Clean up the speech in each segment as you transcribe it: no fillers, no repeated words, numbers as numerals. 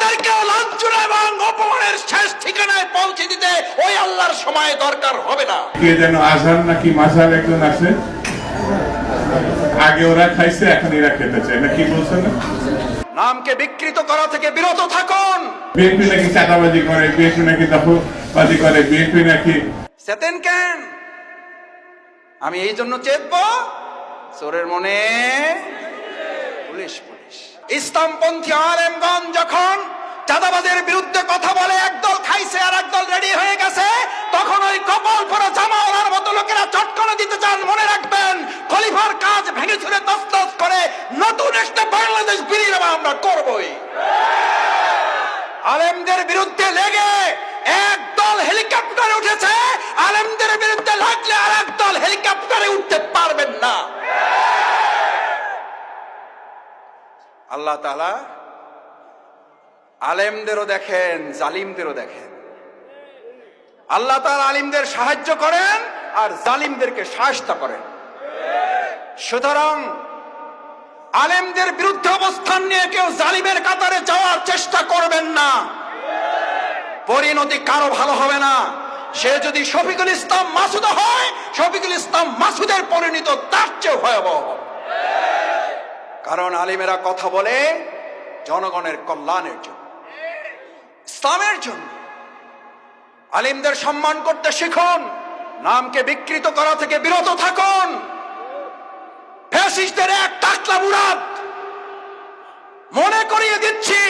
আপনাদেরকে লাঞ্ছনা এবং অপমানের শেষ ঠিকানায় পৌঁছে দিতে ওই আল্লাহর সময় দরকার হবে না। কে যেন আজহার নাকি মাঝার একজন আছে, আগে ওরা খাইছে এখন এরা খেতে চায় না, কি বলছেন না? নামকে বিকৃত করা থেকে বিরত থাকুন। বিএনপি নাকি চাঁদাবাজি করে, বিএনপি নাকি দখলবাজি করে, বিএনপি নাকি চেতেন কেন? আমি এই জন্য চেতব, চোরের মনে পুলিশ পুলিশ। ইসলামপন্থী আলেমগণ যখন চাঁদাবাজের বিরুদ্ধে কথা বলে, একদল খাইছে আর একদল রেডি হয়ে গেছে, তখন ওই কপাল পরা জামাওয়ালার মতো লোকেরা চটকানো দিতে চান। মনে রাখবেন, খলিফার কাজ ভেঙে চুরে তছনছ করে নতুন একটা বাংলাদেশ বিনির্মাণ আমরা করবই। আলেমদের বিরুদ্ধে লেগে একদল হেলিকপ্টারে উঠেছে, আলেমদের বিরুদ্ধে লাগলে আর একদল হেলিকপ্টারে উঠতে পারবেন না। আল্লাহ তাআলা আলেমদেরও দেখেন, জালিমদেরও দেখেন। আল্লাহ তাআলা আলিমদের সাহায্য করেন আর জালিমদেরকে শায়েস্তা করেন। সুতরাং আলেমদের বিরুদ্ধে অবস্থান নিয়ে কেউ জালিমের কাতারে যাওয়ার চেষ্টা করবেন না, পরিণতি কারো ভালো হবে না। সে যদি শফিকুল ইসলাম মাসুদ হয়, শফিকুল ইসলাম মাসুদের পরিণত তার চেয়ে ভয়াবহ। কারণ আলিমেরা কথা বলে জনগণের কল্যাণের জন্য, ইসলামের জন্য। আলিমদের সম্মান করতে শিখুন, নামকে বিকৃত করা থেকে বিরত থাকুন। ফ্যাসিস্টদের এক টাকলা মুরাদ মনে করিয়ে দিচ্ছি,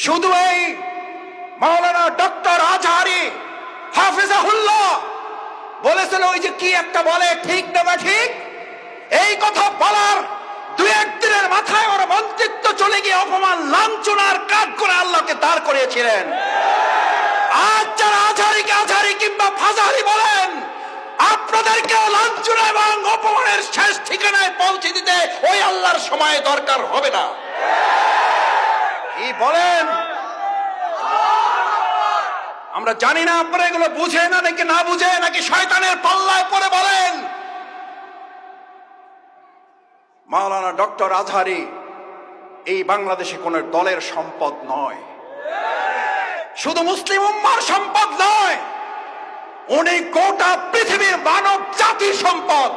শুধু এই মাওলানা ডক্টর আজহারি হাফিজাহুল্লাহ বলেছেন, ওই যে কি একটা বলে, ঠিক না ঠিক, এই কথা বলার দুই একদিনের মাথায় ওর মন্ত্রিত্ব চলে গিয়ে অপমান লাঞ্ছনার কাজ করে আল্লাহকে দাঁড় করিয়েছিলেন। আজ যারা আজহারিকে আজহারি কিংবা ফাজাহারি বলেন, আপনাদেরকে লাঞ্ছনা এবং অপমানের শেষ ঠিকানায় পৌঁছে দিতে ওই আল্লাহর সময় দরকার হবে না। কি বলেন? আমরা জানি না আপনারা এগুলো বুঝে না নাকি না বুঝে, নাকি শয়তানের পাল্লায় পড়ে বলেন। মাওলানা ডক্টর আজহারি এই বাংলাদেশে কোন দলের সম্পদ নয়, শুধু মুসলিম উম্মার সম্পদ নয়, উনি গোটা পৃথিবীর মানব জাতির সম্পদ।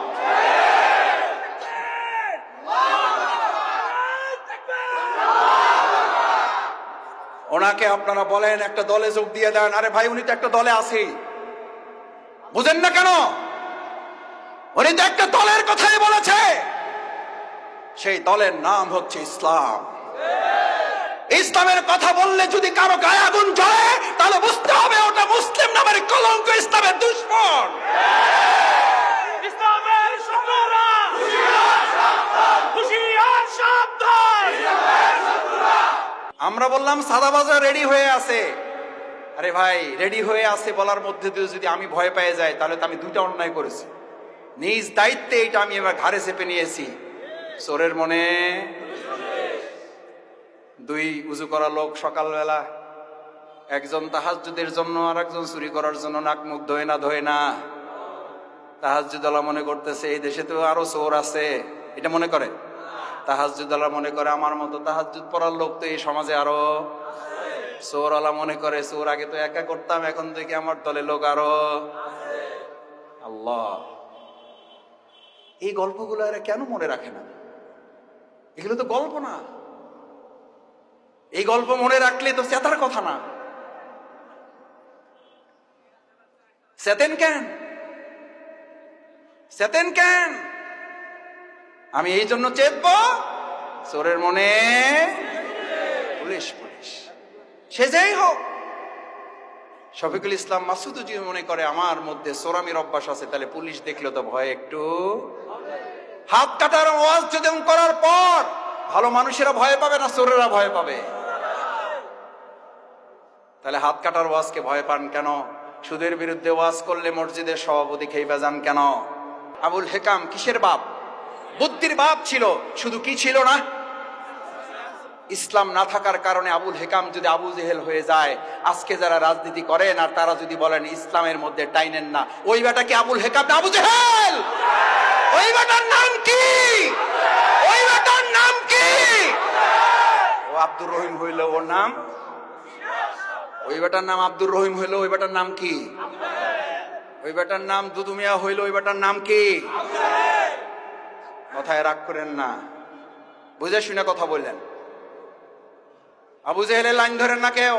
ওনাকে আপনারা বলেন একটা দলে যোগ দিয়ে দেন, আরে ভাই উনি তো একটা দলে আছেই, বুঝেন না কেন? উনি তো একটা দলের কথাই বলেছে, সেই দলের নাম হচ্ছে ইসলাম। ইসলামের কথা বললে যদি কারো গায়ে আগুন জ্বলে, তাহলে বুঝতে হবে ওটা মুসলিম নামের কলঙ্ক, ইসলামের দুশমন। আমরা বললাম সাদাবাজার রেডি হয়ে আছে। আরে ভাই, রেডি হয়ে আছে বলার মধ্যে দিয়ে যদি আমি ভয় পেয়ে যাই, তাহলে তো আমি দুইটা অন্যায় করেছি। নিজ দায়িত্বে এটা আমি এবার ঘাড়ে চেপে নিয়েছি। চোরের মনে দুই উজু করা লোক সকালবেলা, একজন তাহাজ্জুদের জন্য আর একজন চুরি করার জন্য নাক মুখ ধোয় না। তাহাজ্জুদওয়ালা মনে করতেছে এই দেশে তো আরো চোর আছে, এটা মনে করে। তাহাজ্জুদওয়ালা মনে করে আমার মতো তাহাজ্জুদ পড়ার লোক তো এই সমাজে আরো। চোরওয়ালা মনে করে চোর আগে তো একা করতাম, এখন থেকে আমার দলে লোক আরো। আল্লাহ, এই গল্পগুলো এরা কেন মনে রাখে না? এগুলো তো গল্প না, এই গল্প মনে রাখলে তো চেতার কথা না। চেতেন কেন? চেতেন কেন? আমি এই জন্য চেতব, চোরের মনে পুলিশ পুলিশ। সে যেই হোক, শফিকুল ইসলাম মাসুদ যদি মনে করে আমার মধ্যে চোরামির অভ্যাস আছে, তাহলে পুলিশ দেখলে তো ভয় একটু। হাত কাটার ওয়াজ যদি করার পর ভালো মানুষেরা ভয় পাবে না চোরেরা ভয় পাবে? তাহলে হাত কাটার ওয়াজকে ভয় পান কেন? সুদের বিরুদ্ধে ওয়াজ করলে মসজিদের সভাপতি খেইবা যান কেন? আবুল হেকাম কিসের বাপ? বুদ্ধির বাপ ছিল, শুধু কি ছিল না? ইসলাম না থাকার কারণে আবুল হেকাম যদি আবু জেহেল হয়ে যায়, আজকে যারা রাজনীতি করেন আর তারা যদি বলেন ইসলামের মধ্যে টাইনেন না, ওই বেটা কি আবুল হেকাম না আবু জেহেল? ওই বেটার নাম কি? ওই বেটার নাম কি? ও আব্দুল আব্দুর রহিম হইল ওর নাম, ওই বেটার নাম আব্দুর রহিম হইল ওই বেটার নাম কি? ওই বেটার নাম দুদু মিয়া হইল ওই বেটার নাম কি? কথায় রাগ করেন না, বুঝে শুনে কথা বললেন। আবু জেহেলের লাইন ধরেন না কেউ,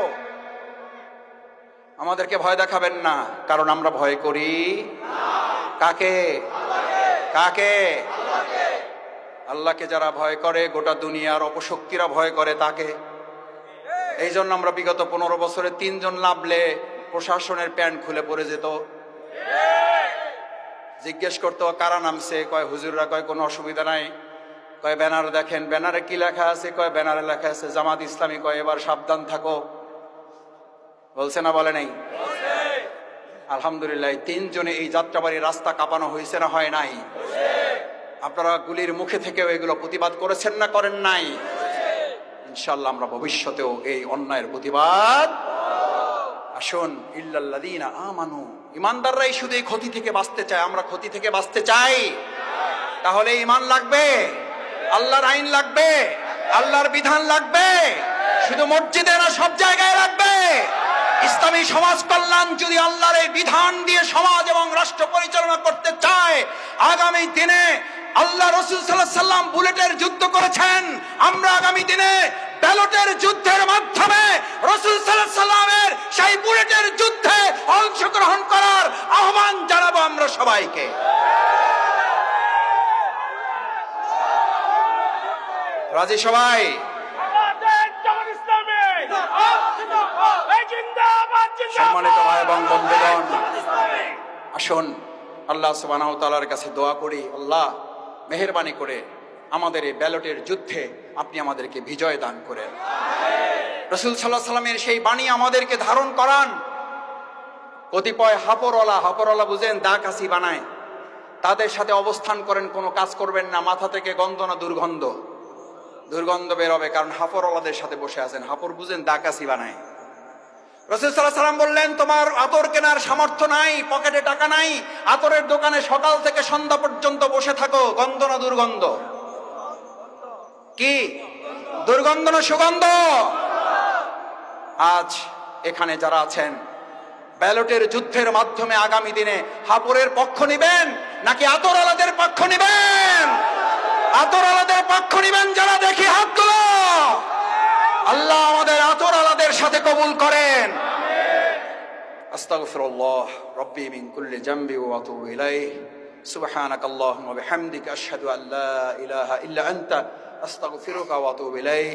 আমাদেরকে ভয় দেখাবেন না, কারণ আমরা ভয় করি কাকে? কাকে? আল্লাহকে যারা ভয় করে, গোটা দুনিয়ার অপশক্তিরা ভয় করে তাকে। এই জন্য আমরা বিগত 15 বছরে 3 জন নামলে প্রশাসনের প্যান্ট খুলে পড়ে যেত। জিজ্ঞেস করতো কারা নামছে, কয় হুজুররা, কয় কোনো অসুবিধা নাই, কয় ব্যানার দেখেন, ব্যানারে কি লেখা আছে, কয় ব্যানারে লেখা আছে জামাত ইসলামী, কয় এবার সাবধান থাকো। বলছে না বলে নাই? আলহামদুলিল্লাহ 3 জনে এই যাত্রাবাড়ি রাস্তা কাঁপানো হয়েছে না হয় নাই? আপনারা গুলির মুখে থেকেও এগুলো প্রতিবাদ করেছেন না করেন নাই? ইনশাআল্লাহ আমরা ভবিষ্যতেও এই অন্যায়ের প্রতিবাদ। আসুন, ইল্লাল্লাযীনা আমানু, ইমানদাররাই শুধু এই ক্ষতি থেকে বাঁচতে চায়। আমরা ক্ষতি থেকে বাঁচতে চাই, তাহলে ইমান লাগবে, আল্লাহর আইন লাগবে, আল্লাহর বিধান লাগবে। শুধু মসজিদে না, সব জায়গায় লাগবে। ইসলামী সমাজ কল্যাণ যদি আল্লাহর এই বিধান দিয়ে সমাজ এবং রাষ্ট্র পরিচালনা করতে চায়, আগামী দিনে আল্লাহ রাসূল সাল্লাল্লাহু আলাইহি সাল্লাম বুলেটের যুদ্ধ করেছেন, আমরা আগামী দিনে ব্যালটের যুদ্ধের মাধ্যমে রাসূল সাল্লাল্লাহু আলাইহি সাল্লামের সেই বুলেটের যুদ্ধে অংশগ্রহণ করার আহ্বান জানাবো আমরা সবাইকে। রাজি সবাই? সম্মানিত ভাই এবং বন্ধুগণ, আসুন আল্লাহ সুবহানাহু ওয়া তাআলার কাছে দোয়া করি, আল্লাহ মেহেরবানি করে আমাদের এই ব্যালটের যুদ্ধে আপনি আমাদেরকে বিজয় দান করেন। রাসূল সাল্লাল্লাহু আলাইহি সাল্লামের সেই বাণী আমাদেরকে ধারণ করান। কতিপয় হাপরওয়ালা বুঝেন, দা কাশি বানায়, তাদের সাথে অবস্থান করেন, কোনো কাজ করবেন না। মাথা থেকে গন্ধ না দুর্গন্ধ বেরোবে, কারণ হাপরওয়ালাদের সাথে বসে আছেন। হাপর বুঝেন, দা কাশি বানায়। রাসূল সাল্লাল্লাহু আলাইহি সাল্লাম বললেন, তোমার আতর কেনার সামর্থ্য নাই, পকেটে টাকা নাই, আতরের দোকানে সকাল থেকে সন্ধ্যা পর্যন্ত বসে থাকো। গন্ধ না দুর্গন্ধ? কি দুর্গন্ধ না সুগন্ধ? আজ এখানে যারা আছেন, ব্যালটের যুদ্ধের মাধ্যমে আগামী দিনে হাপরের পক্ষ নিবেন নাকি আতরওয়ালাদের পক্ষ নিবেন? আতরওয়ালাদের পক্ষ নিবেন যারা, দেখি হাত তুলো। আল্লাহ আমাদের আতরওয়ালাদের সাথে কবুল করেন। আস্তাগফিরুল্লাহ রাব্বি মিন কুল্লি জামবি ওয়া আতুবু ইলাইহি। সুবহানাকাল্লাহুম্মা ওয়া বিহামদিকা আশহাদু আল্লা ইলাহা ইল্লা আনতা আস্তাগফিরুকা ওয়া আতুবু ইলাইহি।